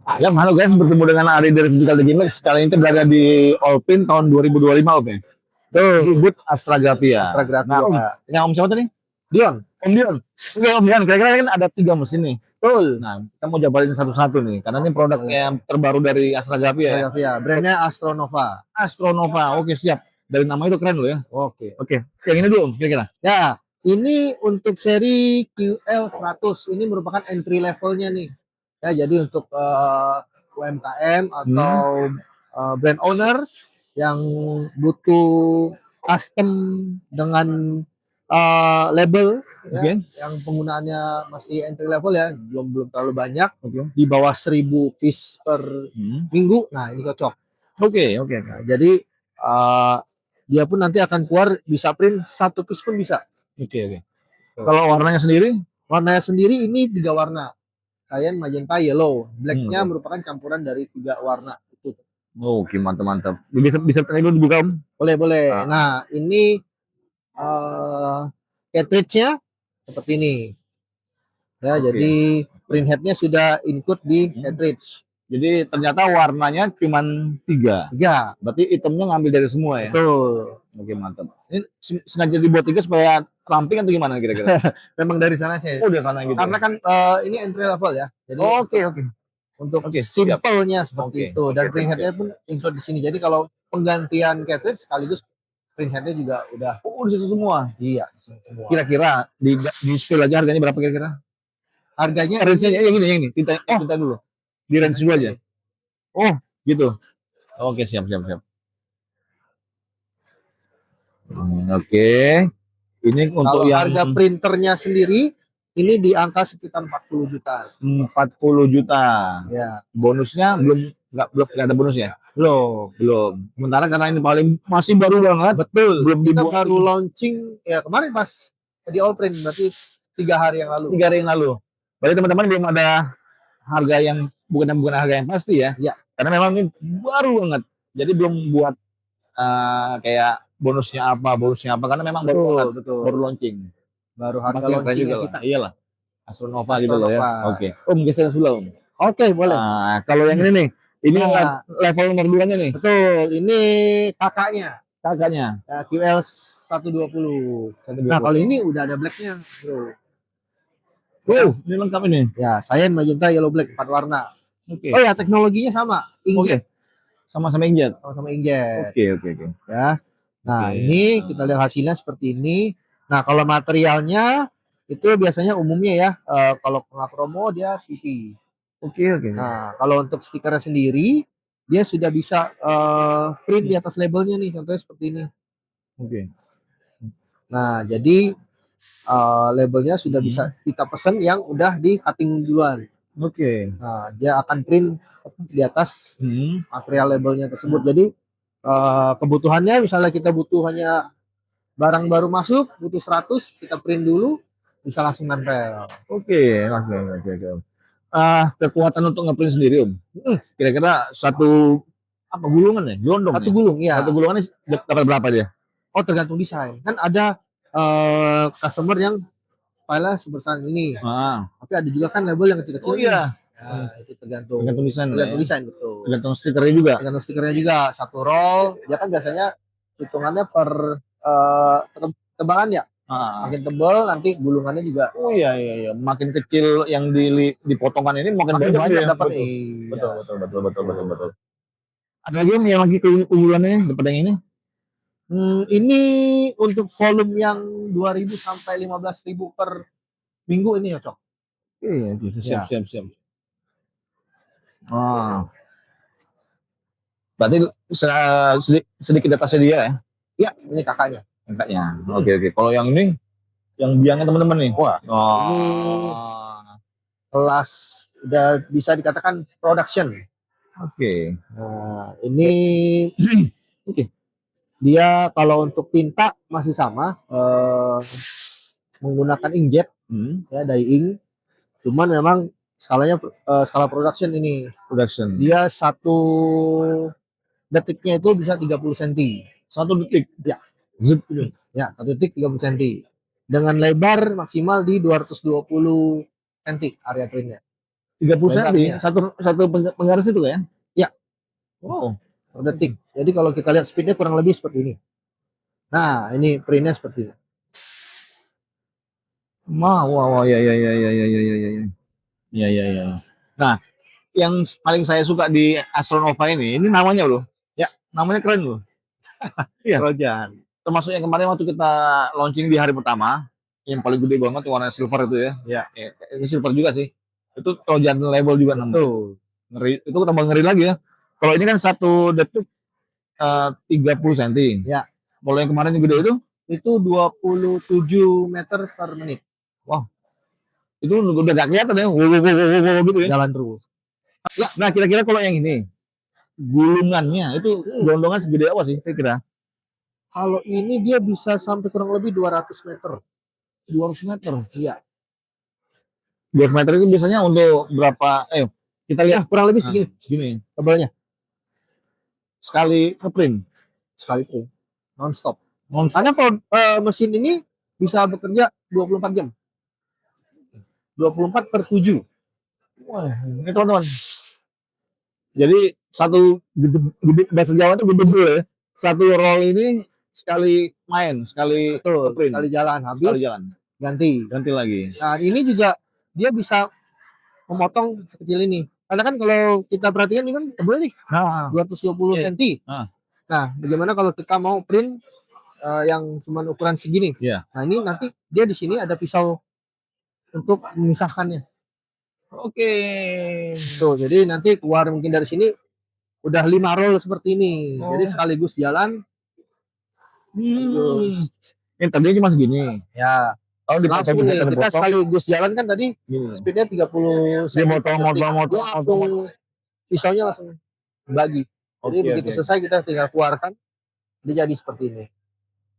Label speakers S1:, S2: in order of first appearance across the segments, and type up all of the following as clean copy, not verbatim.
S1: Ya, halo guys, bertemu dengan Ari dari Physical Gamex. Kali ini kita berada di Allpin tahun 2025, Om ya. Di
S2: Tuh,
S1: booth Astragapia.
S2: Astra
S1: Nah, Om,
S2: Grafia.
S1: ini Om siapa tadi?
S2: Dion,
S1: Om Dion. Oke, Om Dion, kira-kira kan ada 3 mesin nih.
S2: betul.
S1: Nah, kita mau jabarin satu-satu nih, karena ini produk
S2: Boleh.
S1: yang terbaru dari Astragapia
S2: Astra
S1: ya.
S2: Grafia. Brandnya Astronova.
S1: Astronova, oke siap. Dari nama itu keren loh ya.
S2: Oke.
S1: Oke, yang ini dulu Om, kira-kira.
S2: Ya, ini untuk seri QL100. Ini merupakan entry levelnya nih. Ya, jadi untuk UMKM atau brand owner yang butuh custom dengan label ya,
S1: Oke.
S2: yang penggunaannya masih entry level ya, belum terlalu banyak,
S1: Oke.
S2: di bawah 1000 piece per minggu. Nah, ini cocok.
S1: Oke, oke.
S2: Nah, jadi dia pun nanti akan keluar bisa print 1 piece pun bisa.
S1: Oke. Kalau warnanya sendiri?
S2: Warnanya sendiri ini 3 warna. Cyan, magenta, yellow. Blacknya
S1: Oke.
S2: merupakan campuran dari 3 warna itu.
S1: Oke, mantap. Bisa tanya dulu dibuka Om.
S2: Boleh. Nah, ini cartridge-nya seperti ini. Ya,
S1: Oke.
S2: jadi print head-nya sudah include di cartridge.
S1: Jadi ternyata warnanya cuma 3.
S2: Ya,
S1: Berarti itemnya ngambil dari semua ya?
S2: betul.
S1: Oke, mantap. Ini sengaja dibuat 3 supaya ramping atau gimana kira-kira?
S2: Memang dari sana sih.
S1: Oh, dari sana gitu.
S2: Karena kan ini entry level ya. Jadi
S1: Oke.
S2: untuk
S1: Oke,
S2: simpelnya seperti
S1: Oke.
S2: itu. Dan print head-nya pun include di sini. Jadi kalau penggantian cartridge sekaligus print head-nya juga udah.
S1: Oh, di situ semua.
S2: Iya, semua.
S1: Kira-kira di spill aja harganya berapa kira-kira?
S2: Harganya
S1: Range-nya yang ini. Tinta dulu. Di range dulu aja. Oh, gitu. Oke, siap. Oke. Ini untuk
S2: kalau
S1: yang
S2: harga printernya sendiri ini di angka sekitar 40 juta.
S1: 40 juta.
S2: Ya,
S1: Bonusnya belum ada bonusnya.
S2: belum.
S1: Sementara karena ini masih baru banget.
S2: Betul.
S1: Belum
S2: Kita
S1: dibuat.
S2: baru launching ya kemarin pas di all print, berarti 3 hari yang lalu.
S1: 3 hari yang lalu. Berarti teman-teman belum ada harga yang bukan harga yang pasti ya.
S2: Ya.
S1: Karena memang ini baru banget. Jadi belum buat kayak bonusnya apa karena memang baru launching.
S2: Baru harga
S1: Makanya keren
S2: launching
S1: juga
S2: kita.
S1: Iyalah. Astronova gitu loh ya. Oke. Om geser sebelah Om.
S2: Oke, boleh.
S1: Kalau yang ini nih, ini level nomor 2-nya nih.
S2: Betul, ini kakaknya.
S1: Ya,
S2: QL 120. Nah, kalau ini udah ada blacknya, bro.
S1: Ini lengkap ini.
S2: Ya, cyan, magenta, yellow, black, 4 warna.
S1: Oke.
S2: Oh ya, teknologinya sama, inkjet.
S1: Sama-sama inkjet.
S2: Sama inkjet.
S1: Oke.
S2: Ya. Nah, ini kita lihat hasilnya seperti ini. Nah, kalau materialnya itu biasanya umumnya ya, kalau pengakromo dia PP.
S1: Oke.
S2: Nah, kalau untuk stikernya sendiri, dia sudah bisa print di atas labelnya nih, contohnya seperti ini.
S1: Oke.
S2: Nah, jadi labelnya sudah bisa kita pesan yang udah di cutting duluan.
S1: Oke.
S2: Nah, dia akan print di atas material labelnya tersebut. Jadi kebutuhannya misalnya kita butuh hanya barang baru masuk, butuh 100, kita print dulu, bisa langsung nempel.
S1: Oke. Kekuatan untuk ngeprint sendiri Om. Kira-kira satu gulungan ya? Gelondong.
S2: Satu gulung ya.
S1: Satu gulungan ini dapat berapa dia?
S2: Oh, tergantung desain. Kan ada customer yang file sebesar ini. Tapi ada juga kan label yang kecil-kecil.
S1: Oh iya.
S2: Nah, itu tergantung
S1: desain.
S2: Tergantung desain, betul.
S1: Tergantung stikernya juga.
S2: Tergantung stikernya juga. Satu roll, dia kan biasanya hitungannya per tebalan ya. Makin tebal nanti gulungannya juga.
S1: Oh iya. Makin kecil yang dipotongkan ini makin banyak
S2: dapat.
S1: Betul. Ada lagi yang lagi keunggulannya daripada yang ini?
S2: Ini untuk volume yang 2000 sampai 15.000 per minggu ini cocok.
S1: Iya, siap. Berarti sedikit atasnya dia ya?
S2: Iya, ini kakaknya.
S1: Oke. Kalau yang ini, yang biangnya teman-teman nih.
S2: Wah, ini kelas udah bisa dikatakan production.
S1: Oke.
S2: Nah, ini dia kalau untuk tinta masih sama, menggunakan inkjet, ya dyeing. Cuman memang skalanya skala production ini. Dia 1 detiknya itu bisa 30 cm.
S1: 1 detik?
S2: Ya. Ya, 1 detik 30 cm. Dengan lebar maksimal di 220 cm area printnya.
S1: 30 cm,
S2: Lebarnya.
S1: satu penggaris itu ya?
S2: Ya.
S1: Oh,
S2: per detik. Jadi kalau kita lihat speednya kurang lebih seperti ini. Nah, ini printnya seperti ini.
S1: wah, ya, ya, ya, ya, ya, ya, ya, ya, ya, ya, ya. Nah, yang paling saya suka di Astronova ini namanya loh. Ya, namanya keren loh. Iya.
S2: Trojan.
S1: Termasuk yang kemarin waktu kita launching di hari pertama, yang paling gede banget warna silver itu ya.
S2: Ya.
S1: Ini silver juga sih. Itu Trojan label juga namanya.
S2: Tuh.
S1: Ngeri, itu tambah ngeri lagi ya. Kalau ini kan 1 detik 30 cm.
S2: Ya.
S1: Kalau yang kemarin yang gede
S2: itu 27 meter per menit.
S1: Wah, itu udah gak kelihatan ya, wow, gitu ya.
S2: Jalan terus.
S1: Nah, kira-kira kalau yang ini, gulungannya itu gondongan segede apa sih kira-kira?
S2: Kalau ini dia bisa sampai kurang lebih 200 meter.
S1: 200 meter.
S2: Iya.
S1: 200 meter itu biasanya untuk berapa? Kita lihat.
S2: Kurang lebih segini.
S1: Segini.
S2: Tebalnya.
S1: Sekali ngeprint.
S2: Sekali print. Non-stop.
S1: Non-stop.
S2: Karena kalau mesin ini bisa bekerja 24 jam. 24/7.
S1: Wah, ini teman-teman. Jadi satu gede bahasa Jawa itu gede ya. Satu roll ini sekali main, sekali
S2: Betul,
S1: print,
S2: sekali jalan habis,
S1: sekali jalan.
S2: ganti
S1: lagi.
S2: Nah, ini juga dia bisa memotong sekecil ini. Karena kan kalau kita perhatikan ini kan tebal nih, 220 cm. Nah, bagaimana kalau kita mau print yang cuma ukuran segini? Nah, ini nanti dia di sini ada pisau untuk memisahkannya.
S1: Oke.
S2: So, jadi nanti keluar mungkin dari sini udah 5 roll seperti ini. Jadi sekaligus jalan.
S1: Ini tadinya cuma segini.
S2: Ya.
S1: Oh,
S2: langsung nih, kita sekaligus jalan kan tadi speednya 30 cm. Langsung pisaunya langsung bagi. Jadi begitu selesai kita tinggal keluarkan. Dia jadi seperti ini.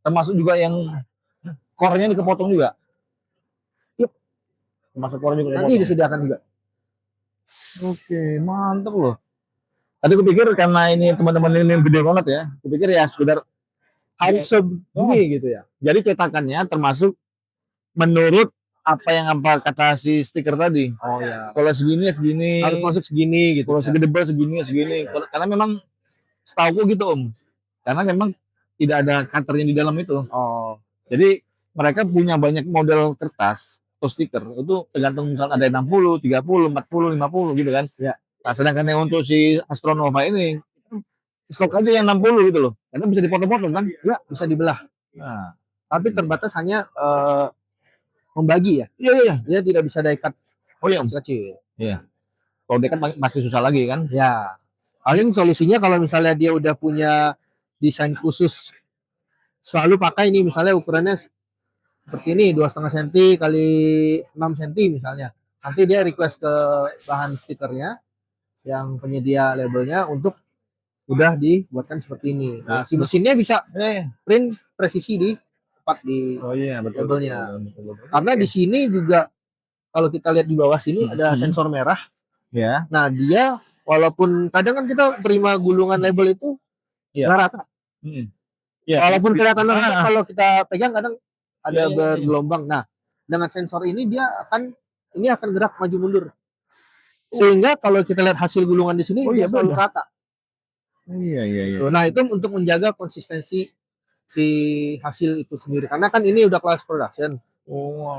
S1: Termasuk juga yang core-nya dikepotong juga.
S2: Yep.
S1: Termasuk core juga.
S2: Nanti disediakan juga.
S1: Oke, mantap loh. Tadi aku pikir karena ini teman-teman ini gede banget ya. Aku pikir ya sekedar
S2: harus segini gitu ya.
S1: Jadi cetakannya termasuk menurut apa kata si stiker tadi.
S2: Oh ya.
S1: Kalau segini ya segini.
S2: Harus masuk segini gitu.
S1: Kalau segede segini ya segini. Karena memang setauku gitu Om. Karena memang tidak ada cutternya di dalam itu.
S2: Oh.
S1: Jadi mereka punya banyak model kertas atau stiker itu tergantung misalnya ada 60, 30, 40, 50 gitu kan.
S2: Ya.
S1: Nah, sedangkan yang untuk si Astronova ini stok aja yang 60 gitu loh. Karena bisa dipotong-potong kan?
S2: Ya, bisa dibelah.
S1: Nah,
S2: tapi terbatas hanya membagi ya.
S1: Iya.
S2: Dia tidak bisa die cut.
S1: Oh iya,
S2: kecil.
S1: Iya. Kalau die cut masih susah lagi kan?
S2: Ya. Paling solusinya kalau misalnya dia udah punya desain khusus selalu pakai ini misalnya ukurannya seperti ini 2,5 cm kali 6 cm misalnya. Nanti dia request ke bahan stikernya yang penyedia labelnya untuk udah dibuatkan seperti ini. Nah, si mesinnya bisa print presisi di tepat di labelnya. Karena di sini juga kalau kita lihat di bawah sini ada sensor merah.
S1: Ya.
S2: Nah, dia walaupun kadang kan kita terima gulungan label itu nggak rata. Ya, walaupun kelihatan kalau kita pegang kadang ada bergelombang. Nah, dengan sensor ini dia akan gerak maju mundur. Sehingga kalau kita lihat hasil gulungan di sini dia selalu rata.
S1: Iya.
S2: Nah, itu untuk menjaga konsistensi si hasil itu sendiri. Karena kan ini udah kelas production.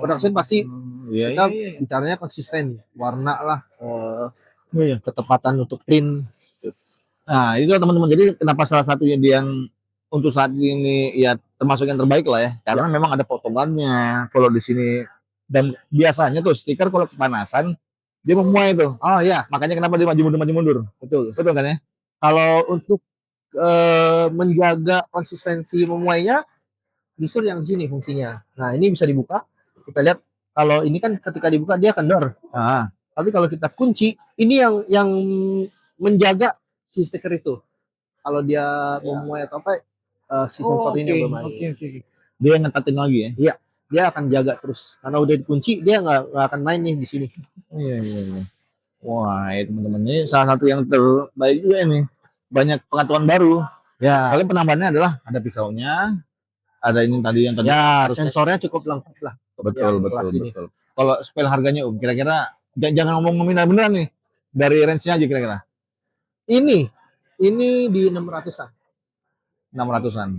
S2: Production pasti kita bicaranya konsisten, warna lah, ketepatan untuk print.
S1: Nah, itu teman-teman. Jadi kenapa salah satu yang untuk saat ini ya termasuk yang terbaik lah ya. Karena memang ada potongannya kalau di sini dan biasanya tuh stiker kalau kepanasan dia memuai tuh.
S2: Oh iya,
S1: makanya kenapa dia maju mundur. Betul kan ya?
S2: Kalau untuk menjaga konsistensi memuainya justru yang sini fungsinya. Nah, ini bisa dibuka. Kita lihat kalau ini kan ketika dibuka dia kendor. Tapi kalau kita kunci, ini yang menjaga si stiker itu. Kalau dia memuai atau apa, si sensor ini yang bermain.
S1: Dia ngetatin lagi ya?
S2: Iya, dia akan jaga terus. Karena udah dikunci, dia nggak akan main nih di sini.
S1: Iya. Wah, teman-teman, ini salah satu yang terbaik juga ini. Banyak pengetahuan baru.
S2: Ya.
S1: Kalian penambahannya adalah ada pisaunya, ada ini tadi yang tadi.
S2: Ya, sensornya cukup lengkap lah.
S1: Betul. Kalau spell harganya kira-kira Jangan ngomong nominal beneran nih. Dari range-nya aja kira-kira.
S2: Ini di 600-an.
S1: 600-an.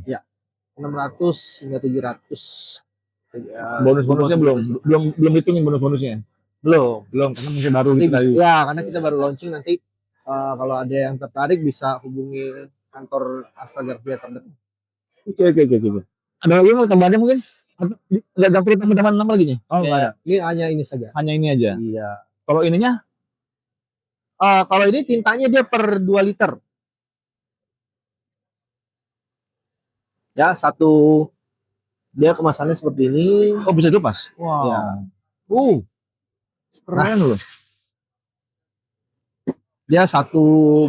S2: 600 hingga 700. Ya,
S1: Bonus-bonusnya
S2: di bawah
S1: belum hitungin bonus-bonusnya.
S2: belum.
S1: Belum, karena masih baru
S2: Nanti
S1: kita.
S2: ya, karena kita baru launching nanti kalau ada yang tertarik bisa hubungi kantor Astagrafia terdekat.
S1: Oke. Ada lagi mau tambahannya mungkin? Nggak ada teman-teman nama lagi nih?
S2: Oh,
S1: Ya,
S2: Ini hanya ini saja.
S1: hanya ini aja.
S2: Iya.
S1: Kalau ininya
S2: Kalau ini tintanya dia per 2 liter. Ya, dia kemasannya seperti ini.
S1: oh bisa dilepas. Wow.
S2: Ya.
S1: Keren loh.
S2: Dia satu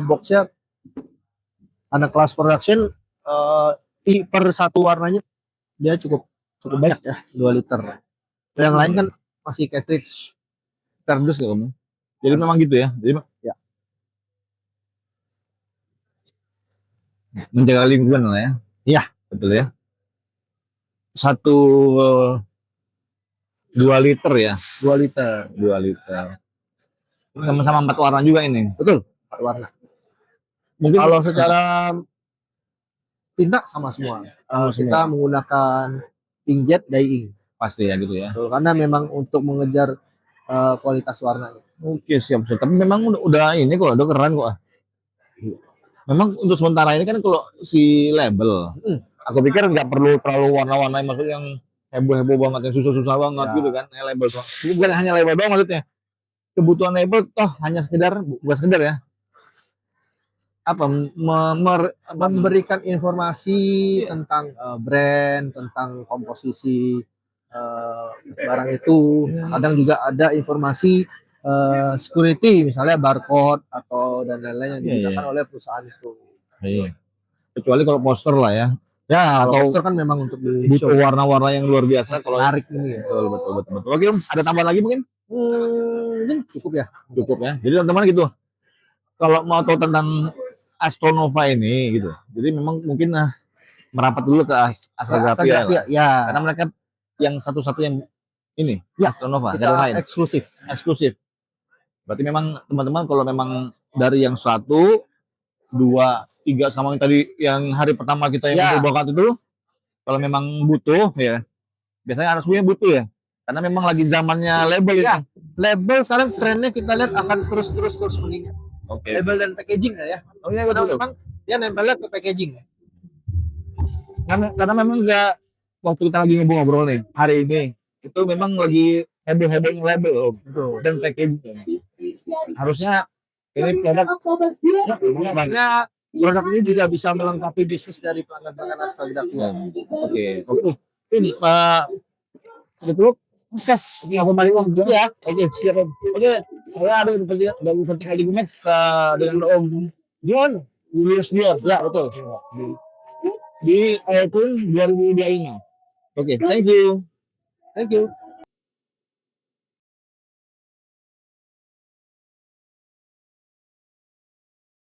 S2: boxnya karena kelas production per satu warnanya dia cukup banyak ya, 2 liter. Yang lain kan masih cartridge.
S1: Kardus ya kamu. Jadi memang gitu ya. Jadi
S2: Ya.
S1: menjaga lingkungan lah ya.
S2: Iya.
S1: Betul ya. 2 liter ya.
S2: 2 liter.
S1: 2 liter. Sama-sama 4 warna juga ini.
S2: Betul, 4 warna.
S1: Mungkin
S2: Kalau secara tinta sama semua.
S1: Sama
S2: Kita menggunakan inkjet dye ink.
S1: pasti ya gitu ya.
S2: Betul, karena memang untuk mengejar kualitas warnanya.
S1: Oke, siap. Tapi memang udah ini kok, udah keren kok. Memang untuk sementara ini kan kalau si label, aku pikir nggak perlu terlalu warna-warna maksudnya yang heboh-heboh banget, yang susah-susah banget
S2: Ya.
S1: gitu kan. Label doang. Bukan hanya label doang maksudnya. Kebutuhan label toh hanya sekedar, bukan sekedar ya.
S2: Memberikan informasi tentang brand, tentang komposisi barang itu. Kadang juga ada informasi security, misalnya barcode atau dan lain-lain yang digunakan oleh perusahaan itu.
S1: Iya. Kecuali kalau poster lah ya.
S2: Ya,
S1: Atau
S2: kalau poster kan memang untuk
S1: butuh warna-warna yang luar biasa kalau
S2: menarik ini ya.
S1: betul. Oke, Om, ada tambahan lagi mungkin?
S2: Mungkin cukup ya.
S1: Cukup ya. Jadi teman-teman gitu. Kalau mau tahu tentang Astronova ini gitu. Jadi memang mungkin merapat dulu ke Astagrafia.
S2: Ya.
S1: Karena mereka yang satu-satu yang ini
S2: Ya,
S1: Astronova,
S2: kita
S1: lain. Eksklusif. Berarti memang teman-teman kalau memang dari yang 1, 2, 3 sama yang tadi yang hari pertama kita yang bakat itu, kalau memang butuh ya, biasanya anak semuanya butuh ya. Karena memang lagi zamannya label ya.
S2: Label sekarang trennya kita lihat akan terus meningkat.
S1: Oke.
S2: Label dan packaging ya.
S1: Oh iya
S2: Karena
S1: betul.
S2: memang dia nempelnya ke packaging ya.
S1: Karena memang nggak, waktu kita lagi ngobrol nih hari ini itu memang lagi heboh-hebohnya label Om.
S2: Betul.
S1: Dan packaging. Harusnya ini produk
S2: Produk ini juga bisa melengkapi bisnis dari pelanggan-pelanggan Astagrafia.
S1: Oke. Ini betul. Sukses. Aku balik Om ya. Oke, siap Om. Oke, saya ada dari Vertical League Max dengan Om Dion Julius Dion. Ya, betul. Di tahun 2025. Oke, thank you.